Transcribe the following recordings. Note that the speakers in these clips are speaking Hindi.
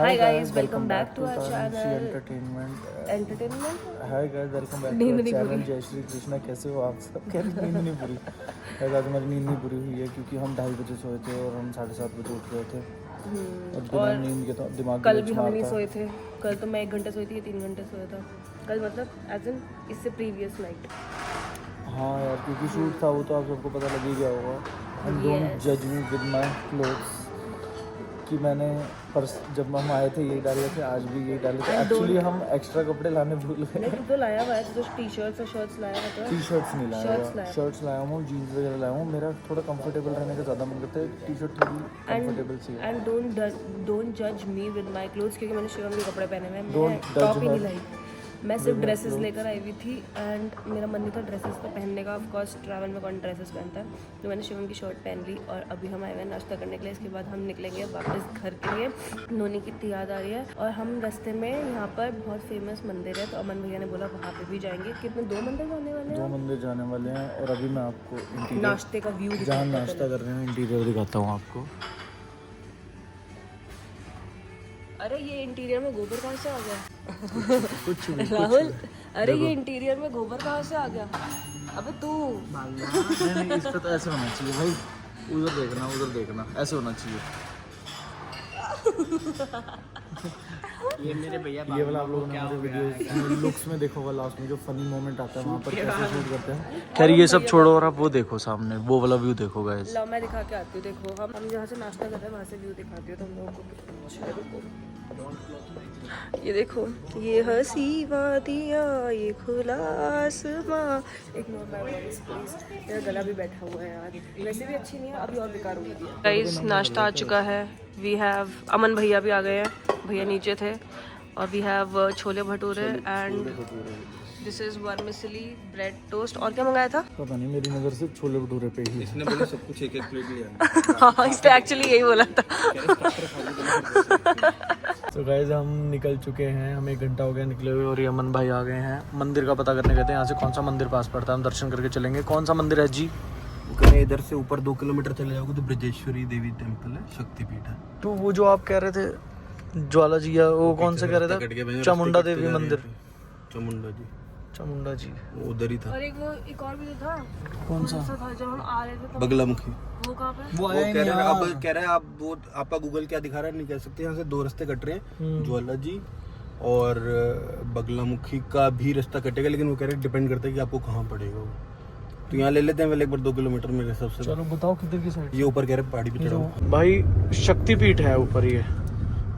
Hi guys, welcome back to our channel entertainment. Hi guys, welcome back नींद टू नहीं चैनल पूरी। जय श्री कृष्णा। कैसे हो आप सब? क्या नींद नहीं पूरी? गाइस आज हमारी नींद नहीं पूरी हुई है क्योंकि हम 2:30 बजे सोए थे और हम 7:30 बजे उठ गए थे और बिना और नींद के तो दिमाग कल ग्लिच भी हम नहीं मारता। सोए थे। कल तो मैं 1 घंटे सोई थी, ये 3 घंटे सोया था। कल मतलब एज इन इससे प्रीवियस नाइट। हाँ यार, क्योंकि शूट था वो तो आप सबको पता लग ही गया होगा। And don't Yes. जज मी विद माय क्लोथ्स कि मैंने जब हम आए थे यही डाले थे, आज भी यही डाले थे। And एक्चुअली हम एक्स्ट्रा कपड़े लाने भूल गए। नहीं, तू तो लाया हुआ है, तू तो टी-शर्ट्स और शर्ट्स लाया हुआ था। टी शर्ट्स नहीं लाया Shirts हुआ, लाया। शर्ट्स लाया हूँ, जीन्स वगैरह लाया हूँ। मेरा थोड़ा कंफर्टेबल रहने का ज़्यादा मन करता है, टी शर्ट थोड़ी कंफर्टेबल सी है। एंड डोंट जज मी विद माय क्लोथ्स, क्योंकि मैंने शिवम के कपड़े पहने हुए हैं। Don't मैं judge टॉप ही नहीं her लाई, मैं सिर्फ with my ड्रेसेस clothes. लेकर आई हुई थी एंड मेरा मन नहीं था ड्रेसेस को पहनने का। ऑफ कोर्स ट्रैवल में कौन ड्रेसेस पहनता है, तो मैंने शिवम की शर्ट पहन ली और अभी हम आए हुए हैं नाश्ता करने के लिए। इसके बाद हम निकलेंगे वापस घर के लिए। नोनी की इतनी याद आ रही है और हम रास्ते में यहाँ पर बहुत फेमस मंदिर है, तो अमन भैया ने बोला वहाँ पे भी जाएंगे। कितने 2 मंदिर जाने वाले दो हैं, मंदिर जाने वाले हैं और अभी मैं आपको इंटीरियर, नाश्ते का व्यू जहाँ नाश्ता कर रहे हैं, इंटीरियर दिखाता हूँ आपको। अरे ये इंटीरियर में गोबर कहाँ से आ गया? कुछ भी राहुल, अरे ये इंटीरियर में गोबर कहाँ से आ गया? अबे तू नहीं, इस पे तो ऐसे होना चाहिए भाई। उधर देखना ऐसे होना चाहिए। ये मेरे भैया ये वाला आप लोगों ने हमारे वीडियो लुक्स में देखा होगा, लास्ट में जो फनी मोमेंट आता है वहाँ पर कैसे शूट करते हैं। खैर ये सब छोड़ो और आप वो देखो, सामने वो वाला व्यू देखो गाइस। लो मैं दिखा के आती हूँ। देखो हम जहाँ से नाश्ता कर रहे हैं वहाँ से व्यू दिखाती हूँ तुम लोगों को। अच्छा रुको, ये देखो, ये हंसी वादियाँ, ये खुला आसमां। इग्नोर माय वॉइस प्लीज, मेरा गला भी बैठा हुआ है यार। वैसे भी अच्छी नहीं है, अभी और बेकार होगी। गाइस नाश्ता आ चुका है। वी हैव अमन भैया भी आ गए हैं, भैया नीचे थे। और we have chole bhature and this is vermicelli bread toast. और क्या मंगाया था पता नहीं, मेरी नज़र से छोले भटूरे पे ही। इसने बोला सब कुछ एक प्लेट लिया। हाँ, इसने एक्चुअली यही बोला था। तो गाइस हम निकल चुके हैं, हम 1 घंटा हो गया निकले हुए और ये अमन भाई आ गए हैं। मंदिर का पता करने गए थे, यहाँ से कौन सा मंदिर पास पड़ता है, हम दर्शन करके चलेंगे। कौन सा मंदिर है जी? इधर से ऊपर 2 किलोमीटर चले जाओगे तो ब्रजेश्वरी देवी टेम्पल है, शक्तिपीठ है। तो वो जो आप कह रहे थे ज्वाला जी, या वो कौन से कह रहे थे? चामुंडा देवी मंदिर। चामुंडा जी वो उधर ही था। और एक और भी तो था। कौन सा? था जब हम आ रहे थे तब। बगलामुखी। वो कहाँ पे? वो वो आया ही कह नहीं रहे हैं, यार। अब कह रहे हैं आप वो आपका गूगल क्या दिखा रहा है नहीं कह सकते। यहाँ से 2 रास्ते कट रहे हैं, ज्वाला जी और बगलामुखी का भी रास्ता कटेगा, लेकिन वो कह रहे हैं डिपेंड करता है कि आपको कहाँ पड़ेगा वो। तो यहाँ ले लेते हैं पहले एक बार 2 किलोमीटर मेरे हिसाब से। चलो बताओ किधर की साइड? ये ऊपर कह रहे हैं पहाड़ी पे चढ़ाओ। भाई शक्तिपीठ है ऊपर, ये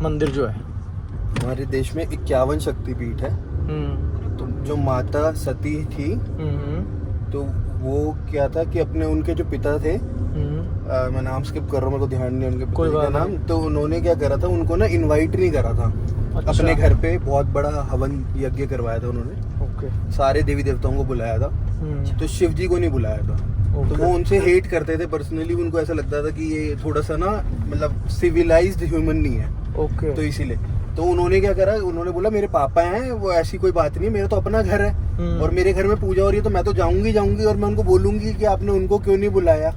मंदिर जो है। हमारे देश में 51 शक्तिपीठ है। तो जो माता सती थी, तो वो क्या था कि अपने उनके जो पिता थे, मैं नाम स्किप कर रहा हूँ, मेरे को ध्यान नहीं उनके पिता का नाम। तो उन्होंने क्या करा था, उनको ना इनवाइट नहीं करा था। अच्छा। अपने घर पे बहुत बड़ा हवन यज्ञ करवाया था उन्होंने, ओके। सारे देवी देवताओं को बुलाया था, तो शिव जी को नहीं बुलाया था। तो वो उनसे हेट करते थे पर्सनली। उनको ऐसा लगता था कि ये थोड़ा सा ना मतलब सिविलाइज्ड ह्यूमन नहीं है, ओके। तो इसीलिए। तो उन्होंने क्या करा, उन्होंने बोला मेरे पापा हैं, वो ऐसी कोई बात नहीं, मेरा तो अपना घर है और मेरे घर में पूजा हो रही है, तो मैं तो जाऊंगी और मैं उनको बोलूंगी कि आपने उनको क्यों नहीं बुलाया,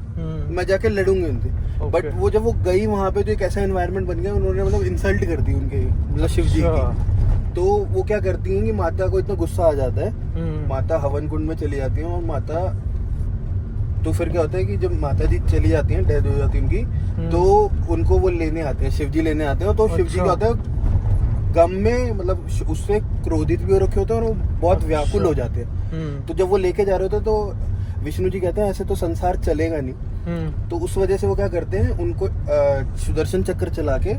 मैं जाके लड़ूंगी उनसे। बट वो जब वो गई वहां पे तो एक ऐसा एनवायरनमेंट बन गया, उन्होंने मतलब इंसल्ट कर दी उनके, मतलब शिव जी की। तो वो क्या करती हैं कि माता को इतना गुस्सा आ जाता है, माता हवन कुंड में चली जाती है और माता, तो फिर क्या होता है कि जब माता जी चली जाती हैं, डेथ हो जाती है उनकी, तो उनको वो लेने आते हैं, शिव जी लेने आते हैं। तो शिव जी क्या होता है, गम में मतलब उससे क्रोधित भी हो रखे होते हैं और वो बहुत व्याकुल हो जाते हैं। तो जब वो लेके जा रहे होते हैं तो विष्णु जी कहते हैं ऐसे तो संसार चलेगा नहीं। तो उस वजह से वो क्या करते हैं, उनको सुदर्शन चक्र चला के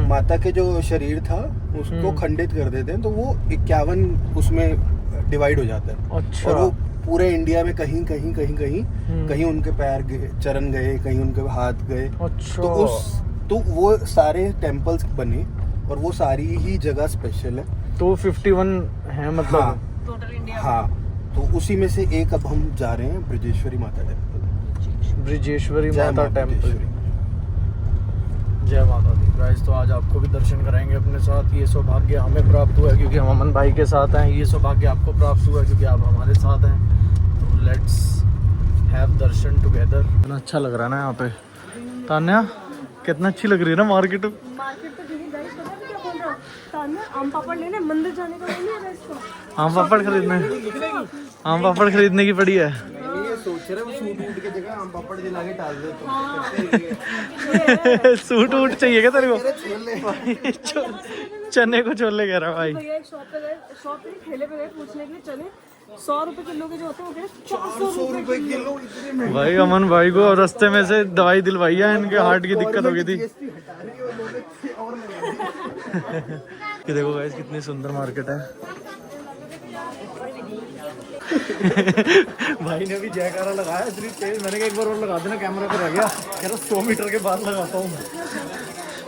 माता के जो शरीर था उसको खंडित कर देते हैं। तो वो 51 उसमें डिवाइड हो जाता है। अच्छा। और वो पूरे इंडिया में कहीं कहीं उनके पैर गए, चरण गए, कहीं उनके हाथ गए। अच्छा। तो वो सारे टेम्पल्स बने और वो सारी ही जगह स्पेशल है। तो 51 है मतलब? हाँ, टोटल इंडिया। हाँ, तो उसी में से एक अब हम जा रहे हैं ब्रजेश्वरी माता टेम्पल। ब्रजेश्वरी माता टेम्पल। जय माता दी। गाइस तो आज आपको भी दर्शन कराएंगे अपने साथ। ये सौभाग्य हमें प्राप्त हुआ है क्योंकि हम अमन भाई के साथ हैं, ये सौभाग्य आपको प्राप्त हुआ है क्योंकि आप हमारे साथ हैं। तो लेट्स हैव दर्शन टुगेदर। इतना अच्छा लग रहा है ना यहाँ पे। तान्या, कितना अच्छी लग रही है ना मार्केट। मार्केट तो दीदी गाइस पता है क्या तान्या आम पापड़ लेने मंदिर जाने का नहीं है इसको। आम पापड़ खरीदने, आम पापड़ खरीदने की पड़ी है। ये सोच रहे वो सूट वूट की जगह आम पापड़ दिला के डाल दे तो। सूट वूट चाहिए क्या तेरे को? चने को छोले कह रहा भाई। भैया एक शॉप पे गए, शॉप पे ठेले पे गए पूछने के लिए चने 100 रुपए किलो के जो होते हैं वो 400 रुपए किलो इतने में। भाई अमन भाई को रास्ते में से दवाई दिलवाई है, इनके हार्ट की दिक्कत हो गई थी। ये देखो गाइस कितनी सुंदर मार्केट है। भाई ने भी जयकारा लगाया सिर्फ तेज, मैंने कहा एक बार और लगा देना, कैमरा पे रह गया, कह रहा 100 मीटर के बाद लगाता हूँ।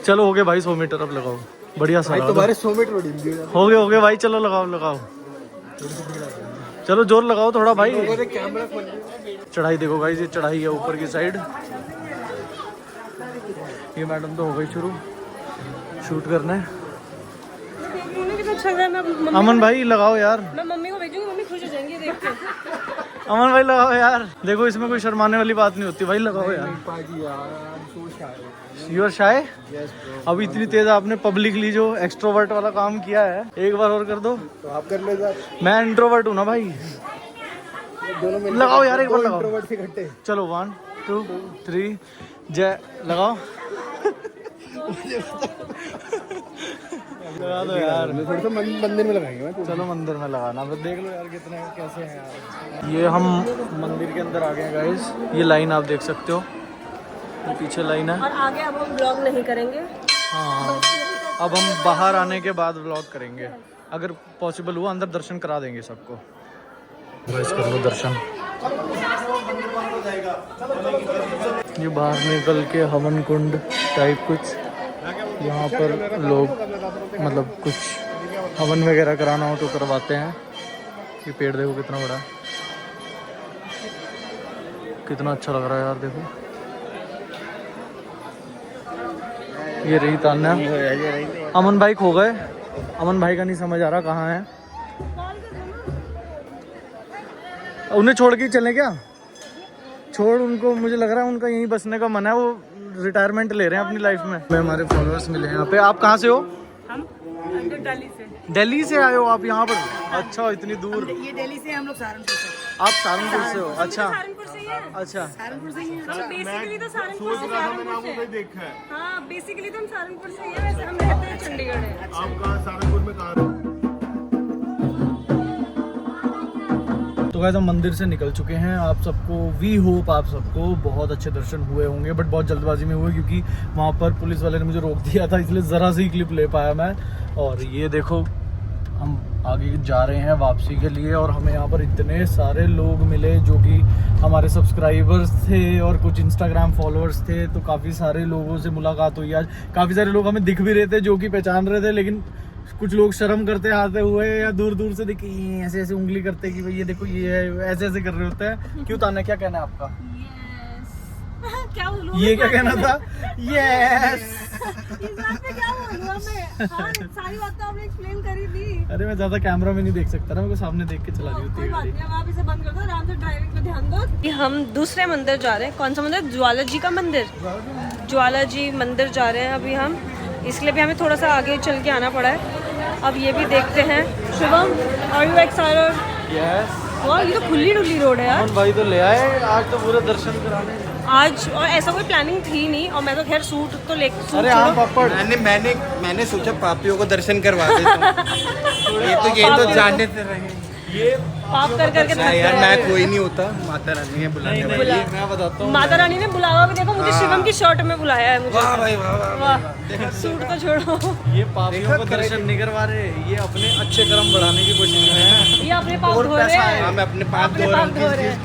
चलो हो गए भाई 100 मीटर, अब लगाओ बढ़िया सा। तुम्हारे 100 मीटर हो गए भाई, चलो लगाओ लगाओ, चलो जोर लगाओ थोड़ा भाई। चढ़ाई देखो गाइस, ये चढ़ाई है ऊपर की साइड। ये मैडम तो हो गई शुरू शूट करना है। अमन भाई लगाओ यार, मैं मम्मी को भेजूंगी, मम्मी खुश हो जाएंगी देख के। अमन भाई लगाओ यार, देखो इसमें कोई शर्माने वाली बात नहीं होती भाई, लगाओ यार। You are shy? अभी इतनी तेज आपने पब्लिकली जो एक्सट्रोवर्ट वाला काम किया है, एक बार और कर दो। तो आप कर ले सर, मैं इंट्रोवर्ट हूँ ना भाई। दोनों मिलकर लगाओ यार एक बार लगाओ। इंट्रोवर्ट से इकट्ठे। चलो 1 2 3 जय लगाओ। लगा दो यार, थोड़ा सा मंदिर में लगाएंगे। चलो मंदिर में लगाना, बस देख लो यार कितने कैसे हैं यार। ये हम मंदिर के अंदर आ गए हैं गाइस, ये लाइन आप देख सकते हो, ये पीछे लाइन है। और आगे अब हम ब्लॉग नहीं करेंगे। हाँ अब हम बाहर आने के बाद व्लॉग करेंगे, अगर पॉसिबल हुआ अंदर दर्शन करा देंगे सबको। गाइस कर लो दर्शन। ये बाहर निकल के हवन कुंड टाइप कुछ, यहाँ पर लोग मतलब कुछ हवन वगैरह कराना हो तो करवाते हैं। ये पेड़ देखो कितना बड़ा, कितना अच्छा लग रहा है यार, देखो। ये रही तान्या, अमन भाई खो गए, अमन भाई का नहीं समझ आ रहा कहाँ है। उन्हें छोड़ के चलें क्या? छोड़ उनको, मुझे लग रहा है उनका यहीं बसने का मन है, वो रिटायरमेंट ले रहे हैं अपनी लाइफ में। हमारे फॉलोअर्स मिले हैं यहाँ पे। आप कहाँ से हो? हम दिल्ली से। दिल्ली से आए हो आप यहाँ पर? अच्छा इतनी दूर। ये दिल्ली से, हम लोग सहारनपुर से। आप सहारनपुर से हो? अच्छा सहारनपुर से ही है। अच्छा सहारनपुर से ही है। हम बेसिकली तो सहारनपुर से देखा है। हाँ बेसिकली तो हम सहारनपुर से ही है, वैसे हम रहते हैं चंडीगढ़ है। आप कहाँ सहारनपुर में कहाँ? तो गाइस हम मंदिर से निकल चुके हैं। आप सबको वी होप आप सबको बहुत अच्छे दर्शन हुए होंगे, बट बहुत जल्दबाजी में हुए क्योंकि वहाँ पर पुलिस वाले ने मुझे रोक दिया था, इसलिए ज़रा सी क्लिप ले पाया मैं। और ये देखो हम आगे जा रहे हैं वापसी के लिए, और हमें यहाँ पर इतने सारे लोग मिले जो कि हमारे सब्सक्राइबर्स थे और कुछ इंस्टाग्राम फॉलोअर्स थे। तो काफ़ी सारे लोगों से मुलाकात हुई आज। काफ़ी सारे लोग हमें दिख भी रहे थे जो कि पहचान रहे थे, लेकिन कुछ लोग शर्म करते आते हुए या दूर दूर से दिखे ऐसे ऐसे उंगली करते कि भाई ये देखो ये है, ऐसे ऐसे कर रहे होते हैं। क्यों तान्या, क्या कहना है आपका? क्या बोलूं? ये क्या कहना था? यस। इस बात पे क्या बोलूं मैं? हाँ, सारी बात तो आपने एक्सप्लेन करी थी। अरे मैं ज्यादा कैमरा में नहीं देख सकता ना, मेरे को सामने देख के चला रही होती कोई बात है। नहीं, अब आप इसे बंद कर दो, आराम से ड्राइविंग पे ध्यान दो। हम दूसरे मंदिर जा रहे हैं। कौन सा मंदिर? ज्वाला जी का मंदिर। ज्वाला जी मंदिर जा रहे हैं अभी हम, इसलिए भी हमें थोड़ा सा आगे चल के आना पड़ा है। अब ये भी देखते हैं। Shubham, are you excited? Yes. वाह, ये तो खुली डुली रोड है यार। अमन भाई तो ले आए आज तो पूरे दर्शन कराने। आज और ऐसा कोई प्लानिंग थी नहीं, और मैं तो खैर सूट तो ले अरे आम पापड़ मैंने सोचा पापियों को दर्शन करवा देता। ये तो जानने से रहे। ये पाप कर करके थक यार गए। मैं कोई नहीं होता, माता रानी है बुलाने वाली। ये मैं बताता हूँ। माता रानी ने बुलावा भी देखो, मुझे शिवम की शर्ट में बुलाया है मुझे। वाह भाई वाह वाह। वाह, सूट तो छोड़ो। ये पापियों को दर्शन नहीं करवा रहे, ये अपने अच्छे कर्म बढ़ाने की कोशिश में है। ये अपने पाप धो रहे हैं। हाँ, मैं अपने पाप अपने धो रहा पाप धो रहे हैं।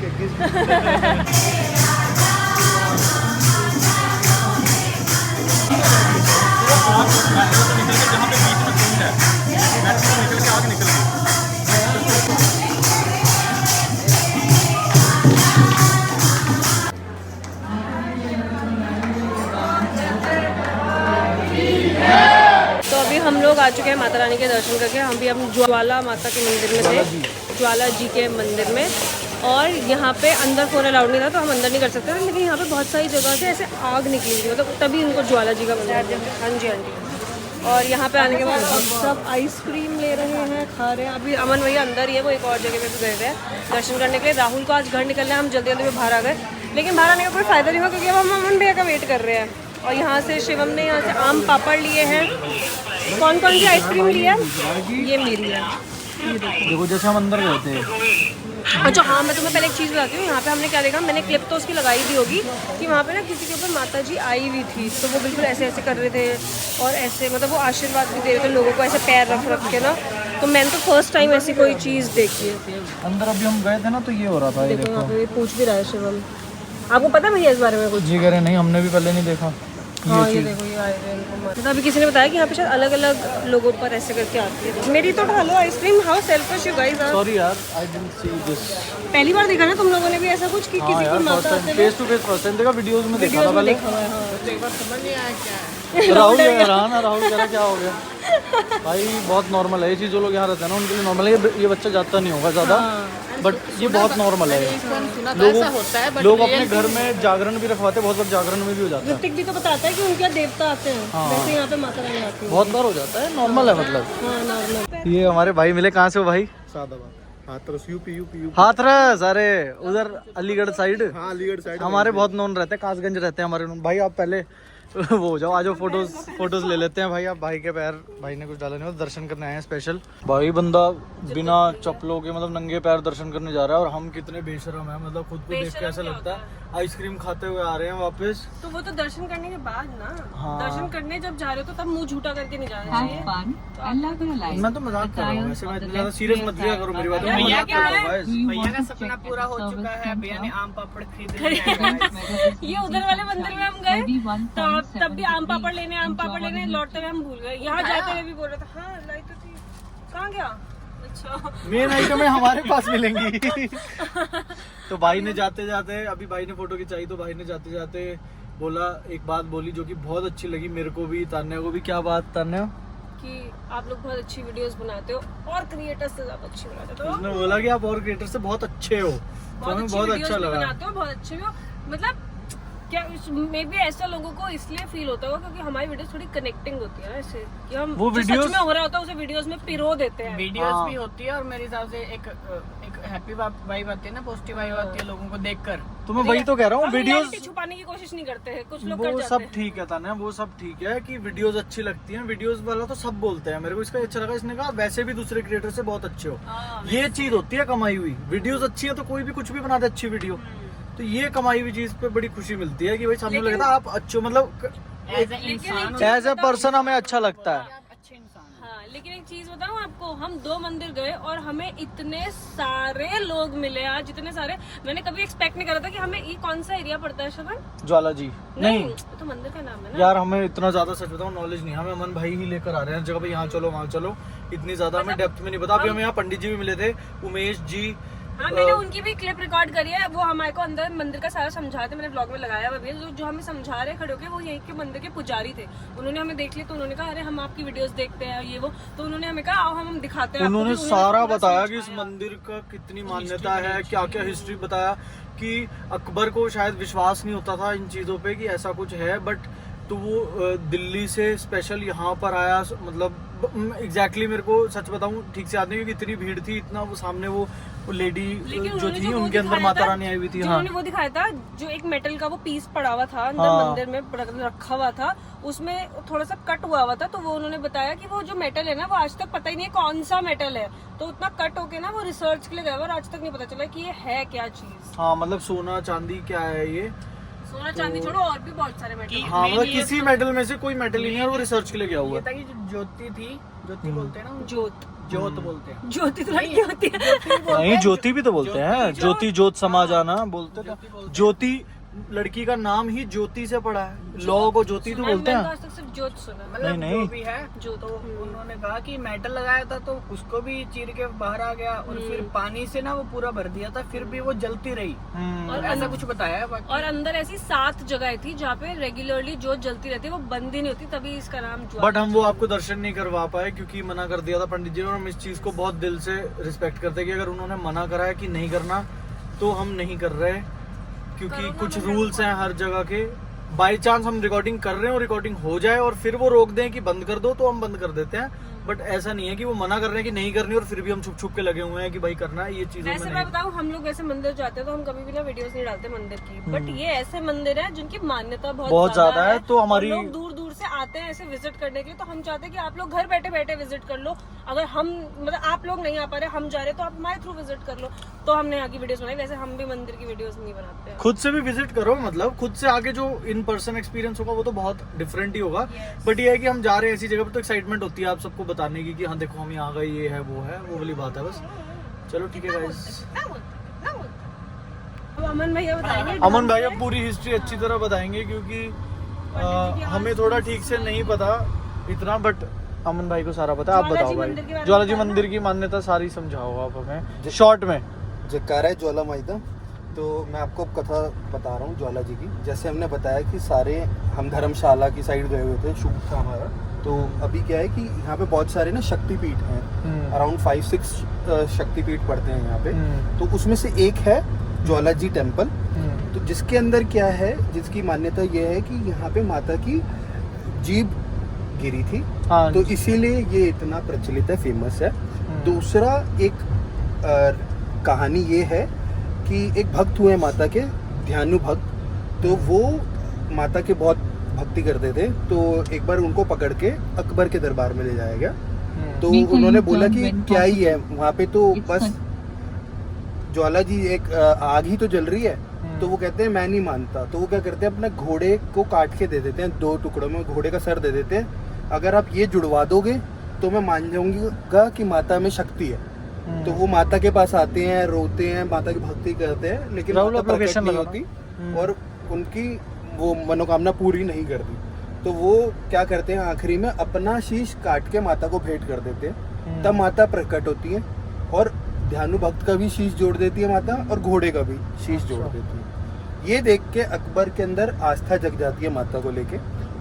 तो अभी हम लोग आ चुके हैं माता रानी के दर्शन करके। हम भी हम ज्वाला माता के मंदिर में थे, ज्वाला जी के मंदिर में। और यहाँ पे अंदर फोन अलाउड नहीं था, तो हम अंदर नहीं कर सकते थे, लेकिन यहाँ पे बहुत सारी जगह से ऐसे आग निकली थी, मतलब तभी उनको ज्वाला जी का मंदिर। हाँ जी हाँ जी। और यहाँ पे आने के बाद अब सब आइसक्रीम ले रहे हैं, खा रहे हैं। अभी अमन भैया अंदर ही है, वो एक और जगह पे भी गए हुए हैं दर्शन करने के लिए। राहुल को आज घर निकलना है, हम जल्दी जल्दी में बाहर आ गए, लेकिन बाहर आने का कोई फ़ायदा नहीं हुआ क्योंकि अब हम अमन भैया का वेट कर रहे हैं। और यहाँ से शिवम ने यहाँ से आम पापड़ लिए हैं। कौन कौन सी आइसक्रीम ली है? ये मेरी है, देखो जैसे हम अंदर गए थे। अच्छा हाँ, मैं तुम्हें पहले एक चीज़ बताती हूँ। यहाँ पे हमने क्या देखा, मैंने क्लिप तो उसकी लगाई दी होगी कि वहाँ पे ना किसी के ऊपर माता जी आई हुई थी, तो वो बिल्कुल ऐसे ऐसे कर रहे थे और ऐसे मतलब वो आशीर्वाद भी दे रहे थे लोगों को, ऐसे पैर रख रख के ना। तो मैंने तो फर्स्ट टाइम ऐसी कोई चीज़ देखी है। अंदर अभी हम गए थे ना, तो ये हो रहा था। देखो यहाँ पे पूछ भी रहा है शिवम, आपको पता है भैया इस बारे में कुछ? जी कह रहे नहीं, हमने भी पहले नहीं देखा। हाँ ये देखो, ये आए थे इनको मार। तो अभी किसी ने बताया कि यहाँ पे शायद अलग अलग लोगों पर ऐसे करके आती है। मेरी तो ढालो ice cream, how selfish you guys are. Sorry यार, आई डिडंट सी दिस। पहली बार देखा ना तुम लोगों ने भी ऐसा कुछ कि किसी को माता आते face to face first time videos, वीडियोस में देखा था पहले। देखा हुआ है, हाँ। राहुल हैरान है, राहुल कह रहा क्या हो गया भाई। बहुत नॉर्मल है ये चीज़, जो लोग यहाँ रहते हैं ना उनके लिए नॉर्मल है। ये बच्चा जाता नहीं होगा ज़्यादा, बट ये बहुत नॉर्मल है। लोग अपने घर में जागरण भी रखवाते हैं, बहुत बार जागरण में भी हो जाता है। ऋतिक भी तो बताता है कि उनके यहाँ देवता आते हैं, वैसे यहाँ पे माता रानी आती है। बहुत बार हो जाता है, नॉर्मल है मतलब। हाँ नॉर्मल। ये हमारे भाई मिले, कहाँ से हो भाई? हाथरस यूपी। हाथरस, अरे उधर अलीगढ़ साइड। हाँ अलीगढ़ साइड हमारे बहुत नॉन रहते हैं, कासगंज रहते हैं हमारे भाई। आप पहले वो हो जाओ, आज फोटोज ले लेते हैं भाई। आप भाई के पैर, भाई ने कुछ डाला नहीं, दर्शन करने आए हैं स्पेशल। भाई बंदा बिना चप्पलों के मतलब नंगे पैर दर्शन करने जा रहा है, और हम कितने बेशरम हैं। मतलब खुद को देख के ऐसा लगता है आइसक्रीम खाते हुए आ रहे हैं वापस। तो वो तो दर्शन करने के बाद ना, हाँ। दर्शन करने जब जा रहे हो तो तब मुंह झूठा करके नहीं जाना चाहिए। मैं तो मजाक कर रहा हूँ वैसे, मैं ज्यादा सीरियस मत लिया करो मेरी बात। भैया क्या है? भैया का सपना पूरा हो चुका है, भैया ने आम पापड़ खरीद ये उधर वाले मंदिर में हम गए तब भी आम पापड़ लेने लौटते हुए हम भूल गए। यहाँ जाते हुए भी बोल रहे थे हाँ लाई तो थी, कहाँ गया? अच्छा मेन आइटम है हमारे पास मिलेंगी। तो भाई ने जाते जाते, अभी भाई ने फोटो खिंचाई, तो भाई ने जाते जाते बोला, एक बात बोली जो कि बहुत अच्छी लगी मेरे को भी, तान्या को भी। क्या बात तान्या? कि आप लोग बहुत अच्छी वीडियोस बनाते हो और क्रिएटर्स से ज्यादा अच्छी बनाते हो। उसने बोला कि आप और क्रिएटर से बहुत अच्छे हो, तो हमें बहुत अच्छा लगा। बनाते हो, बहुत अच्छे हो। मतलब क्या मे बी ऐसा लोगों को इसलिए फील होता होगा क्योंकि हमारी वीडियोस थोड़ी कनेक्टिंग होती है ना, ऐसे कि हम वो जो वीडियोस सच में हो रहा होता है उसे वीडियोस में पिरो देते हैं। वीडियोस भी होती है, और मेरे हिसाब से एक हैप्पी वाइब आती है ना, पॉजिटिव वाइब आती है लोगों को देखकर। तो मैं वही तो कह रहा हूँ, वीडियोस छुपाने की कोशिश नहीं करते हैं कुछ लोग, वो कर सब जाते ठीक है तान्या, वो सब ठीक है कि वीडियोस अच्छी लगती हैं। वीडियोस वाला तो सब बोलते हैं, मेरे को इसका अच्छा लगा। इसने कहा वैसे भी दूसरे क्रिएटर से बहुत अच्छे हो, ये चीज होती है कमाई हुई। वीडियोस अच्छी है तो कोई भी कुछ भी बना दे अच्छी वीडियो, तो ये कमाई हुई चीज पे बड़ी खुशी मिलती है कि भाई सामने लगता है आप अच्छे, मतलब एज ए पर्सन हमें अच्छा लगता है। अच्छे इंसान। हाँ, लेकिन एक चीज बताऊँ आपको, हम 2 मंदिर गए और हमें इतने सारे लोग मिले आज, इतने सारे। मैंने कभी एक्सपेक्ट नहीं करा था कि हमें, ये कौन सा एरिया पड़ता है शवन? ज्वाला जी नहीं, तो मंदिर का नाम है ना यार हमें इतना ज्यादा सच बताऊं नॉलेज नहीं है। हमें अमन भाई ही लेकर आ रहे हैं जगह पे, यहाँ चलो वहाँ चलो, इतनी ज्यादा हमें डेप्थ में नहीं पता। अभी हमें यहाँ पंडित जी भी मिले थे, उमेश जी। हाँ, मैंने उनकी भी क्लिप रिकॉर्ड करी है। वो हमारे को अंदर मंदिर का सारा समझा रहे थे, मैंने ब्लॉग में लगाया हुआ भी है। जो हमें समझा रहे खड़े होके, वो यहीं के मंदिर के पुजारी थे। उन्होंने हमें देख लिया तो उन्होंने कहा अरे हम आपकी वीडियोस देखते हैं ये वो, तो उन्होंने हमें कहा आओ हम दिखाते हैं। उन्होंने सारा बताया कि इस मंदिर का कितनी मान्यता है, क्या क्या हिस्ट्री बताया, कि अकबर को शायद विश्वास नहीं होता था इन चीज़ों पे कि ऐसा कुछ है, बट तो वो दिल्ली से स्पेशल यहाँ पर आया। मतलब एग्जैक्टली मेरे को सच बताऊं ठीक से याद नहीं, क्योंकि इतनी भीड़ थी, इतना वो सामने वो लेडी जो थी उनके अंदर माता रानी आई हुई थी। हाँ, उन्होंने वो दिखाया था जो एक मेटल का वो पीस पड़ा हुआ था अंदर, मंदिर में रखा हुआ था, उसमें थोड़ा सा कट हुआ था। तो वो उन्होंने बताया कि वो जो मेटल है ना, वो आज तक पता ही नहीं है कौन सा मेटल है। तो उतना कट होके ना वो रिसर्च के लिए गया और आज तक नहीं पता चला कि ये है क्या चीज। हाँ, मतलब सोना चांदी क्या है ये, सोना चांदी छोड़ो और भी बहुत सारे मेटल। हाँ, मतलब किसी मेटल में से कोई मेटल ही नहीं है, और वो रिसर्च के लिए गया हुआ ये था कि जो ज्योति थी, ज्योति बोलते हैं ना, जोत बोलते हैं। ज्योति तो लड़की होती है। नहीं, ज्योति भी तो बोलते हैं, ज्योति जोत समा जाना बोलते थे। ज्योति लड़की का नाम ही ज्योति से पड़ा है, लॉ को ज्योति तो बोलते हैं। आज तक सिर्फ ज्योत सुना। मतलब नहीं। जो भी है, जो तो उन्होंने कहा कि मेटल लगाया था तो उसको भी चीर के बाहर आ गया, और फिर पानी से ना वो पूरा भर दिया था, फिर भी वो जलती रही, और ऐसा कुछ बताया है बाकी। और अंदर ऐसी 7 जगह थी जहाँ पे रेगुलरली जोत जलती रहती है, वो बंद ही नहीं होती, तभी इसका नाम ज्वाला। बट हम वो आपको दर्शन नहीं करवा पाए क्योंकि मना कर दिया था पंडित जी ने, और हम इस चीज को बहुत दिल से रिस्पेक्ट करते हैं कि अगर उन्होंने मना करा है कि नहीं करना तो हम नहीं कर रहे, क्योंकि कुछ रूल्स हैं हर जगह के, बाय चांस हम रिकॉर्डिंग कर रहे हैं और रिकॉर्डिंग हो जाए और फिर वो रोक दें कि बंद कर दो, तो हम बंद कर देते हैं। बट ऐसा नहीं है कि वो मना कर रहे हैं कि नहीं करनी और फिर भी हम छुप छुप के लगे हुए हैं कि भाई करना है, ये चीजें वैसे मैं बताऊं, हम लोग वैसे मंदिर जाते हैं तो हम कभी भी ना वीडियोस नहीं डालते मंदिर की, बट ये ऐसे मंदिर है जिनकी मान्यता बहुत ज्यादा है, तो हमारी लोग दूर दूर से आते हैं ऐसे विजिट करने के लिए, तो हम चाहते हैं कि आप लोग घर बैठे बैठे विजिट कर लो। अगर हम मतलब आप लोग नहीं आ पा रहे, हम जा रहे, तो आप हमारे थ्रू विजिट कर लो। तो हमने यहाँ की वीडियोस बनाई। वैसे हम भी मंदिर की वीडियोस नहीं बनाते हैं। खुद से भी विजिट करो, मतलब खुद से आगे जो इन पर्सन एक्सपीरियंस होगा वो तो बहुत डिफरेंट ही होगा। बट ये है कि हम जा रहे हैं ऐसी जगह पर, तो एक्साइटमेंट होती है आप सबको बताने की कि हाँ देखो हम यहाँ गए, ये है वो है, वो वाली बात है बस। चलो ठीक है गाइस, अब अमन भैया बताएंगे। अमन भाई अब पूरी हिस्ट्री अच्छी तरह बताएंगे क्योंकि हमें थोड़ा ठीक से नहीं पता इतना, बट अमन भाई को सारा पता है। आप बताओ भाई, ज्वाला जी मंदिर की मान्यता सारी समझाओ आप हमें शॉर्ट में। जयकारा है ज्वाला माई दा। तो मैं आपको कथा बता रहा हूँ ज्वाला जी की। जैसे हमने बताया कि सारे हम धर्मशाला की साइड गए हुए थे, शूट था हमारा। तो अभी क्या है कि यहाँ पे बहुत सारे ना शक्तिपीठ हैं, अराउंड 5-6 शक्तिपीठ पड़ते हैं यहाँ पे। तो उसमें से एक है ज्वाला जी टेम्पल। तो जिसके अंदर क्या है, जिसकी मान्यता ये है कि यहाँ पे माता की जीभ गिरी थी, तो इसीलिए ये इतना प्रचलित है, फेमस है। दूसरा एक कहानी ये है कि एक भक्त हुए माता के, ध्यानु भक्त। तो वो माता के बहुत भक्ति करते थे। तो एक बार उनको पकड़ के अकबर के दरबार में ले जाया गया। तो उन्होंने बोला कि क्या ही है वहाँ पे, तो बस ज्वाला जी एक आग ही तो जल रही है। तो वो कहते हैं मैं नहीं मानता। तो वो क्या करते हैं, अपने घोड़े को काट के दे देते हैं, 2 टुकड़ों में घोड़े का सर दे देते हैं। अगर आप ये जुड़वा दोगे तो मैं मान जाऊंगा कि माता में शक्ति है। तो वो माता के पास आते हैं, रोते हैं, माता की भक्ति करते हैं, लेकिन माता प्रकट नहीं होती और उनकी वो मनोकामना पूरी नहीं करती। तो वो क्या करते हैं, आखिरी में अपना शीश काट के माता को भेंट कर देते हैं। तब माता प्रकट होती है और ध्यानु भक्त का भी शीश जोड़ देती है माता और घोड़े का भी शीश जोड़ देती है। ये देख के अकबर के अंदर आस्था जग जाती है माता को लेके।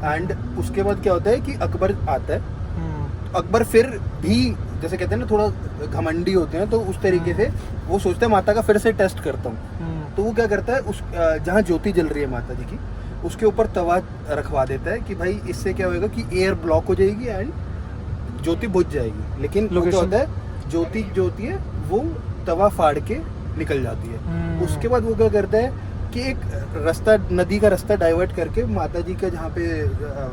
एंड उसके बाद क्या होता है कि अकबर आता है। अकबर फिर भी जैसे कहते हैं ना, थोड़ा घमंडी होते हैं, तो उस तरीके से वो सोचते हैं माता का फिर से टेस्ट करता हूँ। तो वो क्या करता है, उस जहाँ ज्योति जल रही है माता जी की, उसके ऊपर तवा रखवा देता है कि भाई इससे क्या होगा कि एयर ब्लॉक हो जाएगी एंड ज्योति बुझ जाएगी। लेकिन वो क्या होता है, ज्योति है वो तवा फाड़ के निकल जाती है। उसके बाद वो क्या करता है कि एक रास्ता, नदी का रास्ता डाइवर्ट करके माता जी का जहाँ पे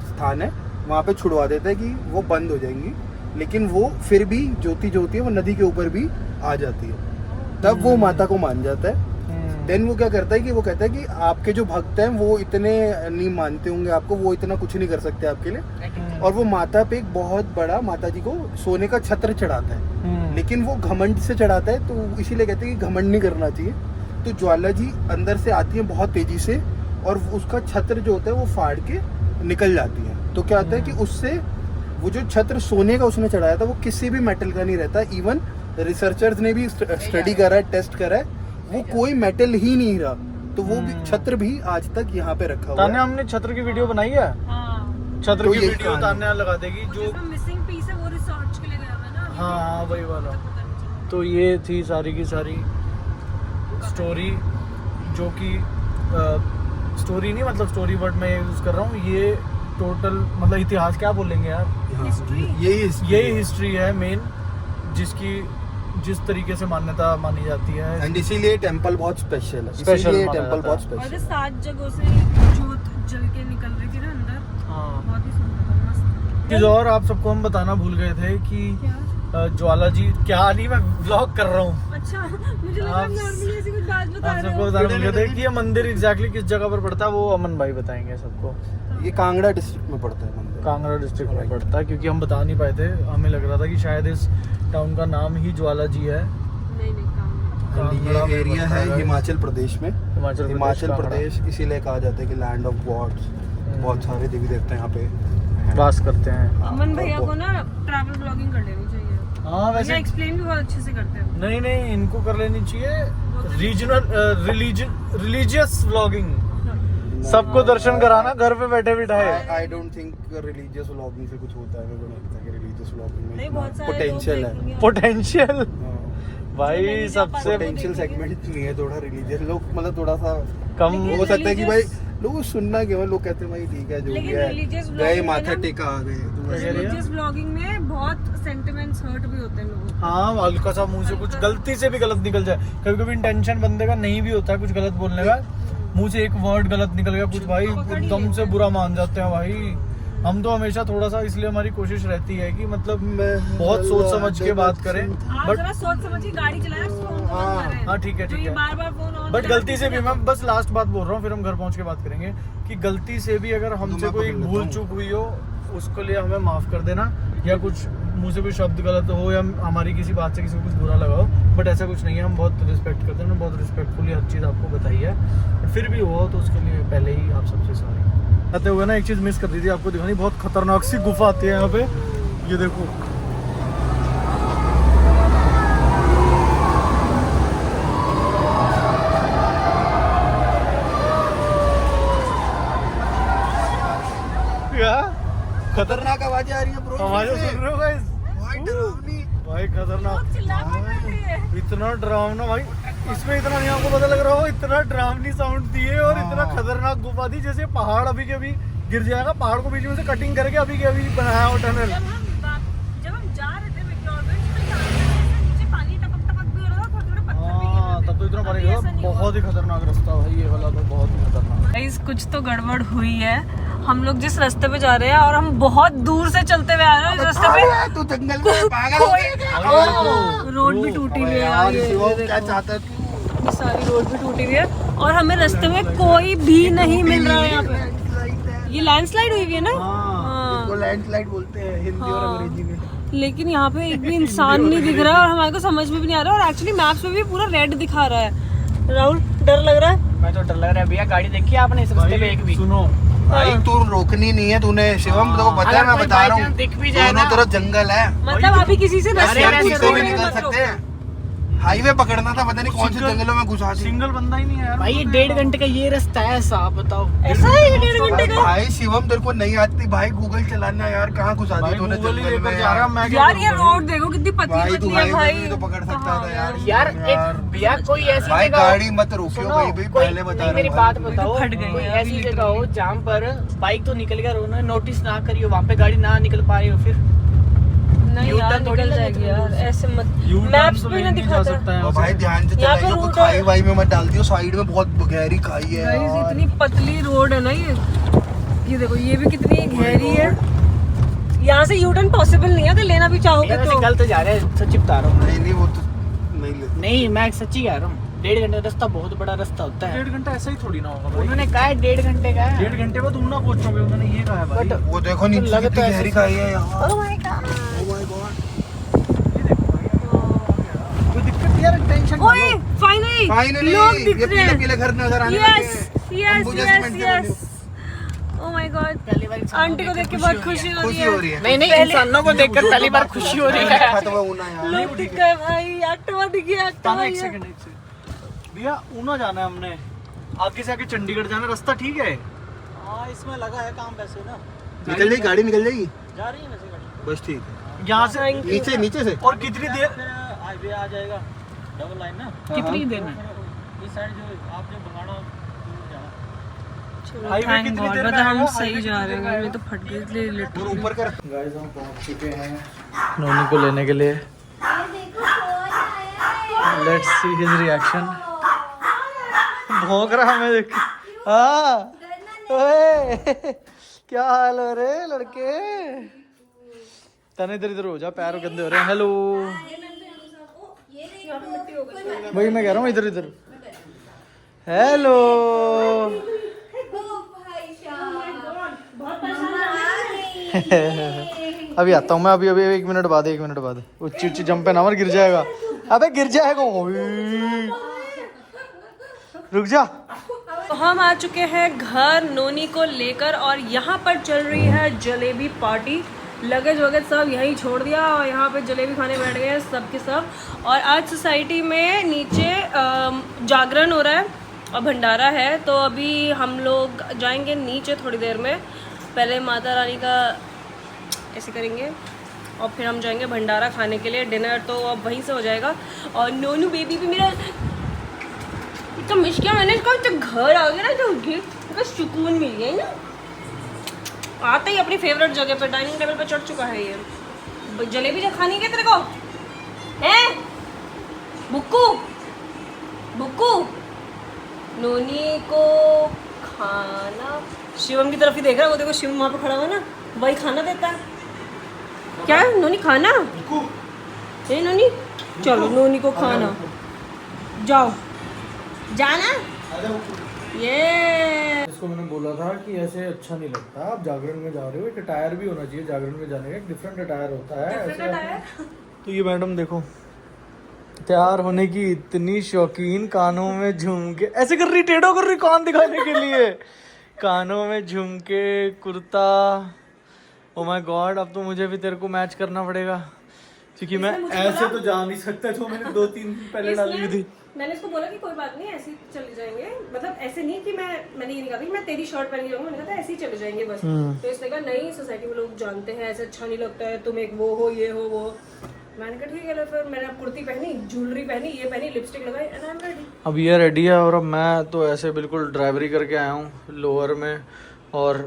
स्थान है वहाँ पे छुड़वा देता है कि वो बंद हो जाएंगी। लेकिन वो फिर भी ज्योति है वो नदी के ऊपर भी आ जाती है। तब वो माता को मान जाता है। देन वो क्या करता है कि वो कहता है कि आपके जो भक्त हैं वो इतने नहीं मानते होंगे आपको, वो इतना कुछ नहीं कर सकते आपके लिए। और वो माता पे एक बहुत बड़ा, माता जी को सोने का छत्र चढ़ाता है। लेकिन वो घमंड से चढ़ाता है, तो इसीलिए कहते हैं कि घमंड नहीं करना चाहिए। तो ज्वाला जी अंदर से आती है बहुत तेजी से और उसका छत्र जो होता है वो फाड़ के निकल जाती है। तो क्या होता है कि उससे वो जो छत्र सोने का उसने चढ़ाया था वो किसी भी मेटल का नहीं रहता। इवन रिसर्चर्स ने भी स्टडी करा है, टेस्ट करा है, वो कोई मेटल ही नहीं रहा। तो वो भी छत्र भी आज तक यहाँ पे रखा हुआ है। हमने छत्र की वीडियो बनाई है। छत्र की वीडियो तान्या लगा देगी। जो मिसिंग पीस है वो रिसर्च के लिए गया है ना। हाँ वही वाला। तो ये थी सारी की सारी स्टोरी, जो कि स्टोरी नहीं, मतलब स्टोरी वर्ड मैं यूज कर रहा हूँ। ये टोटल मतलब इतिहास क्या बोलेंगे यार, यही हिस्ट्री है मेन, जिसकी जिस तरीके से मान्यता मानी जाती है। एंड इसीलिए टेंपल बहुत स्पेशल है। इसीलिए टेंपल बहुत और स्पेशल है। 7 जगहों से जोत जल के निकल रही थी ना अंदर। हाँ। बहुत ही सुंदर था, मस्त। चीज और आप सबको हम बताना भूल गए थे कि ज्वाला जी, क्या नहीं मैं व्लॉग कर रहा हूँ। अच्छा, मुझे लगा नॉर्मली ऐसी कुछ बात बता आप रहे सबको हो। बताना भूल गए थे कि ये मंदिर एग्जैक्टली किस जगह पर पड़ता है, वो अमन भाई बताएंगे सबको। ये कांगड़ा डिस्ट्रिक्ट में पड़ता है मंदिर। कांगड़ा डिस्ट्रिक्ट में पड़ता है, क्योंकि हम बता नहीं पाए थे। हमें लग रहा था कि शायद इस टाउन का नाम ही ज्वाला जी है। नहीं ये एरिया है हिमाचल प्रदेश में। हिमाचल कांगड़ा। प्रदेश इसीलिए कहा जाता है कि लैंड ऑफ गॉड्स। बहुत सारे देवी देवता यहाँ पे वास करते हैं। अमन भैया को ना ट्रैवल ब्लॉगिंग कर लेनी चाहिए। हाँ वैसे एक्सप्लेन भी बहुत अच्छे से करते हैं। नहीं इनको कर लेनी चाहिए रीजनल रिलीजियस व्लॉगिंग। सबको दर्शन कराना घर पे बैठे बिठाए। I don't think religious vlogging से कुछ होता है। मेरे को नहीं लगता कि रिलीजियस व्लॉगिंग नहीं, में बहुत सारे पोटेंशियल है। पोटेंशियल भाई सबसे पोटेंशियल सेगमेंट नहीं है थोड़ा रिलीजियस लोग, मतलब थोड़ा सा कम हो सकता है कि भाई लोग सुनना क्यों है, लोग कहते हैं भाई ठीक है जो भी लेकिन है, religious गए vlogging माथा में ना- टेका आ गए। रिलीजियस ब्लॉगिंग में बहुत सेंटिमेंट्स हर्ट भी होते हैं लोगों के। हाँ, हल्का सा मुंह से कुछ गलती से भी गलत निकल जाए, कभी कभी इंटेंशन बंदे का नहीं भी होता है कुछ गलत बोलने का, मुंह से एक वर्ड गलत निकल गया कुछ, भाई एकदम से बुरा मान जाते हैं भाई। हम तो हमेशा थोड़ा सा, इसलिए हमारी कोशिश रहती है कि मतलब बहुत सोच समझ के बात करें, आप बट जरा सोच समझ के गाड़ी चलाएं, फोन को बंद करें। हाँ ठीक है तो ठीक ये है, बार-बार फोन ऑन बट करना गलती से भी, चाहिए। मैं बस लास्ट बात बोल रहा हूँ फिर हम घर पहुंच के बात करेंगे, कि गलती से भी अगर हमसे मैं कोई पकड़ लेता भूल हूँ। चूक हुई हो उसको लिए हमें माफ कर देना, या कुछ मुंह से कोई शब्द गलत हो या हमारी किसी बात से किसी को कुछ बुरा लगा हो, बट ऐसा कुछ नहीं है, हम बहुत रिस्पेक्ट करते हैं, हमने बहुत रिस्पेक्टफुली हर चीज़ आपको बताई है, बट फिर भी हुआ तो उसके लिए पहले ही आप सबसे सॉरी। आते हुए ना एक चीज़ मिस कर दी थी आपको दिखानी, बहुत खतरनाक सी गुफा आती है यहाँ पे, ये देखो। क्या खतरनाक आवाजें आ रही है ब्रो, आवाज़ें सुन रहे हो गाइस? भाई डरावनी। भाई खतरनाक, लोग चिल्ला पड़ रहे हैं। इतना डरावना भाई, इसमें इतना नहीं आपको पता लग रहा हो, इतना डरावनी साउंड दिए और इतना खतरनाक गुफा थी, जैसे पहाड़ अभी के अभी गिर जाएगा, पहाड़ को बीच में से कटिंग करके अभी के अभी बनाया हो टनल। जब हम जा रहे थे मैक्लोडगंज में जा रहे थे, नीचे पानी टपक भी हो रहा था, थोड़े-थोड़े पत्थर भी गिर हाँ, रहे थे। तब तो इतना अभी पानी ऐसा था, नहीं हुआ। बहुत ही खतरनाक रास्ता भाई ये वाला, तो बहुत ही खतरनाक। गाइस कुछ तो गड़बड़ हुई है, हम लोग जिस रास्ते पे जा रहे हैं और हम बहुत दूर से चलते हुए आ रहे हैं इस रास्ते पे, तू जंगल में पागल हो गया। रोड भी टूटी हुई है यार, यार ये शिवम देखो। क्या चाहता है तू? ये सारी रोड भी टूटी हुई है और हमें रास्ते में कोई भी नहीं मिल रहा है यहाँ पे। ये लैंडस्लाइड हुई हुई है ना? हाँ। वो लैंडस्लाइड बोलते हैं हिंदी और अंग्रेजी में। लेकिन यहाँ पे एक भी इंसान नहीं दिख रहा और हमारे को समझ में भी नहीं आ रहा, और एक्चुअली मैप्स में भी पूरा रेड दिखा रहा है। राहुल डर लग रहा है? मैं तो डर लग रहा है भैया, गाड़ी देखी आपने इस रास्ते पे एक भी? सुनो भाई तू रोकनी नहीं है तूने शिवम, तो पता है अगर मैं कोई बता रहा by हूँ chance दिख भी जाए दोनों ना- तरफ जंगल है, मतलब अभी किसी से ऐसे रास्ते हम में खुद से भी रोड निकल मत रोको। सकते हैं। हाईवे पकड़ना था, पता नहीं कौन से जंगलों में घुसा दी। सिंगल बंदा ही नहीं है यार भाई ये 1.5 घंटे का ये रास्ता है, साफ बताओ। ऐसा है ये 1.5 घंटे का? भाई शिवम तेरे को नहीं आती भाई, गूगल चलाना यार, कहाँ घुसा भाई दी तूने गूगल ही जंगल लेकर में जा रहा यार। मैं क्या यार ये करूं भाई? रोड देखो कितनी पतली भाई तू पतली है हाईवे भाई। भी तो पकड़ सकता था यार। यार एक भैया कोई ऐसी भाई जगह हो- गाड़ी मत रोकियो सुनो, भाई, भाई कोई- पहले बता नहीं, मेरी रहा बात हूँ। बताओ, फट गई कोई है ऐसी अभी जगह हो जहाँ पर बाइक तो निकल गया, उन्होंने नोटिस ना करियो, वहाँ पे गाड़ी ना निकल पा रही हो, फिर नहीं U-turn यार थोड़ी निकल लगे जाएगी तुम्हें यार, दूर से। ऐसे मत। U-turn मैप्स तो पे लेके ना नहीं जा दिखाता सकता है। है और भाई ध्यान से यहाँ पे चलाइयो, कोई रूट खाई है। वाई में मत डाल दियो, साइड में बहुत गहरी खाई है गाइस यार। इतनी पतली रोड है ना ये देखो ये भी कितनी गहरी है। यहाँ से यूटर्न पॉसिबल नहीं है अगर लेना भी चाहोगे भैया तो। वैसे गलत जा रहे हैं, सच्ची बता रहा हूँ। नहीं नहीं वो तो नहीं लेते। नहीं मैं सच्ची कह रहा हूँ, 1.5 घंटे का रास्ता बहुत बड़ा रास्ता होता है। 1.5 घंटा ऐसा ही थोड़ी ना होगा भाई, उन्होंने कहा है 1.5 घंटे का है। 1.5 घंटे बाद तुम ना पहुंचोगे, उन्होंने ये कहा है भाई। बट वो देखो नीचे लगता कितनी है गहरी ऐसे- खाई है यार। Oh my God। Oh my God। कोई दिक्कत यार, टेंशन ना ओए लो। फाइनली फाइनली लोग दिख ये रहे पीले हैं। पीले घर नजर आने यस लगे। यस अंबुजा यस सीमेंट से बने। यस। ओह माय गॉड, पहली बार इंसानों आंटी को को देख के खुशी बहुत हो रही खुशी है। हो रही खुशी है। हो रही है। नहीं नहीं, इंसानों को देखकर पहली बार खुशी हो रही है। खत्म होना यार। लोग दिख गए भाई, एक्टिवा दिख गया, एक्टिवा एक सेकंड भैया, ऊना जाना है हमने, आगे से आके चंडीगढ़ जाना, रास्ता ठीक है? हाँ इसमें लगा है काम वैसे ना, निकल जाएगी गाड़ी, निकल जाएगी जा रही है वैसे गाड़ी। बस ठीक है। यहाँ से नीचे नीचे से और कितनी देर? हाईवे आ जाएगा, डबल लाइन ना। कितनी देर में? इस साइड जो आप जो बंगाड़ा हाईवे थैंक कितनी गॉड, देर में बता हम आएगा? सही हाईवे जा कितनी रहे देर में हैं, आएगा? मैं तो फट गई इसलिए और लिटरली। ऊपर कर। गाइस हम पहुंच चुके हैं नोनी को लेने के लिए। Let's see his reaction. भौंक रहा हमें देख। हाँ ओए क्या हाल हो रे लड़के? तने इधर इधर हो जा, पैर गंदे हो रहे हैं। हेलो, वही मैं कह रहा हूँ, इधर इधर। हेलो, अभी आता हूँ मैं, अभी अभी 1 मिनट बाद, 1 मिनट बाद। उच्ची उच्ची जंप पे ना मर, गिर जाएगा। अबे गिर जाएगा। ओए, रुक जा। तो हम आ चुके हैं घर नोनी को लेकर और यहाँ पर चल रही है जलेबी पार्टी। लगेज वगैरह सब यहीं छोड़ दिया और यहाँ पे जलेबी खाने बैठ गए हैं सब के सब। और आज सोसाइटी में नीचे जागरण हो रहा है और भंडारा है, तो अभी हम लोग जाएंगे नीचे थोड़ी देर में। पहले माता रानी का ऐसे करेंगे और फिर हम जाएंगे भंडारा खाने के लिए। डिनर तो अब वहीं से हो जाएगा। और नोनू बेबी भी मेरा इतना मिस किया मैंने, इसका घर आ गया ना जो का सुकून मिल गया है ना। आते ही अपनी फेवरेट जगह पे डाइनिंग टेबल पे चढ़ चुका है ये। जलेबी जो खानी है तेरे को हैं? बुक्कू बुक्कू नोनी को खाना। शिवम की तरफ ही देख रहा है वो, देखो शिवम वहाँ पे खड़ा हुआ ना, वही खाना देता है। क्या नोनी खाना है? नोनी चलो नोनी को खाना, जाओ जाना ये। इसको मैंने बोला था कि ऐसे अच्छा नहीं लगता, आप जागरण में जा रहे हो, एक अटायर भी होना चाहिए जागरण में जाने का, एक डिफरेंट अटायर होता है ऐसे। तो ये मैडम देखो तैयार होने की इतनी शौकीन, कानों में झुमके ऐसे कर रही, टेढ़ो कर रही कान दिखाने के लिए, कानों में झुमके, कुर्ता। ओ माय गॉड, अब तो मुझे भी तेरे को मैच करना पड़ेगा क्योंकि मैं ऐसे तो जा नहीं सकता जो मैंने 2-3 दिन पहले डाली हुई थी। मैंने इसको बोला कि कोई बात नहीं ऐसे ही चले जाएंगे, मतलब ऐसे नहीं कि मैंने ये नहीं कहा कि मैं तेरी शर्ट पहन के जाऊंगा, मैंने कहा था ऐसे ही चले जाएंगे बस। तो इसने कहा नहीं सोसाइटी में लोग जानते हैं ऐसे अच्छा नहीं लगता है, तुम एक वो हो ये हो वो। मैंने कहा ठीक है, फिर मैंने कुर्ती पहनी, ज्वेलरी पहनी, ये पहनी, लिपस्टिक लगाई एंड आई एम रेडी। अब ये रेडी है और अब मैं तो ऐसे बिल्कुल ड्राइवरी करके आया हूँ लोअर में, और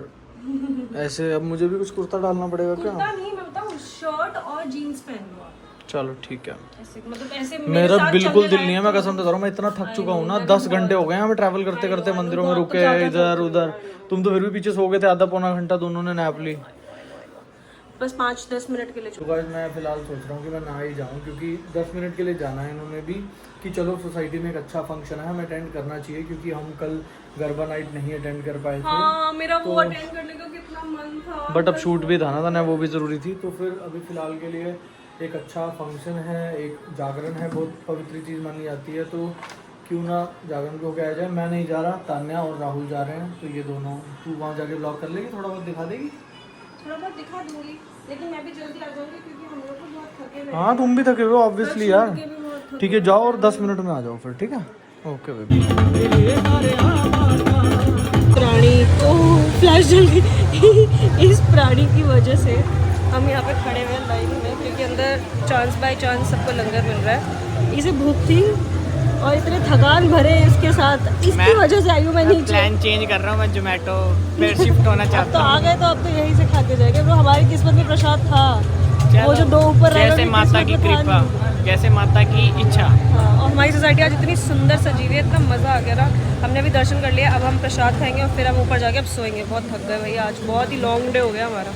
ऐसे अब मुझे भी कुछ कुर्ता डालना पड़ेगा क्या? कुर्ता नहीं, मैं बताऊँ शर्ट और जीन्स पहन लो। चलो ठीक है। ऐसे मतलब ऐसे मेरा बिल्कुल दिल नहीं है, मैं कसम से कह रहा हूँ, मैं इतना थक चुका हूँ ना, 10 घंटे हो गए हैं हमें ट्रैवल करते करते, मंदिरों में रुके इधर उधर। तुम तो फिर भी पीछे सो गए थे आधा पौना घंटा, दोनों ने नैप ली। बस 5-10 मिनट के लिए। तो गाइस मैं फिलहाल सोच रहा हूँ कि मैं नहा ही जाऊँ, क्योंकि 10 मिनट के लिए जाना है इन्होंने भी कि चलो सोसाइटी में एक अच्छा फंक्शन है, हमें अटेंड करना चाहिए, क्योंकि हम कल गरबा नाइट नहीं अटेंड कर पाए थे। हाँ, मेरा वो अटेंड करने का कितना मन था, बट अब शूट भी था ना, वो भी ज़रूरी थी। तो फिर अभी फ़िलहाल के लिए एक अच्छा फंक्शन है, एक जागरण है, बहुत पवित्र चीज़ मानी जाती है, तो क्यों ना जागरण को क्या जाए। मैं नहीं जा रहा, तान्या और राहुल जा रहे हैं, तो ये दोनों, तू वहाँ जाके ब्लॉग कर लेगी, थोड़ा बहुत दिखा देगी? थोड़ा बहुत दिखा दूंगी, लेकिन मैं भी जल्दी आ जाऊंगी क्योंकि हम लोग तो बहुत थके हुए हैं। हाँ तुम भी थके हुए हो ऑब्वियसली यार। ठीक है जाओ और 10 मिनट में आ जाओ फिर, ठीक है? Okay baby. प्राणी को फ्लैश जल गई इस प्राणी की वजह से हम यहाँ पे खड़े हुए हैं लाइन में, क्योंकि अंदर चांस बाय चांस सबको लंगर मिल रहा है। इसे भूख थी और इतने थकान भरे इसके साथ, इसकी वजह से आई हूँ मैं नीचे। प्लान चेंज कर रहा हूँ मैं, जोमेटो फिर शिफ्ट होना चाहता हूँ। तो आ गए तो अब तो यहीं से खा के जाएंगे। वो हमारी किस्मत में प्रसाद था, वो जो 2 ऊपर रह जैसे माता की कृपा, जैसे माता की इच्छा। हाँ, और हमारी सोसाइटी आज इतनी सुंदर सजी हुई है, इतना मज़ा आ गया ना। हमने भी दर्शन कर लिया, अब हम प्रसाद खाएंगे और फिर हम ऊपर जाके अब सोएंगे। बहुत थक गए भैया, आज बहुत ही लॉन्ग डे हो गया हमारा।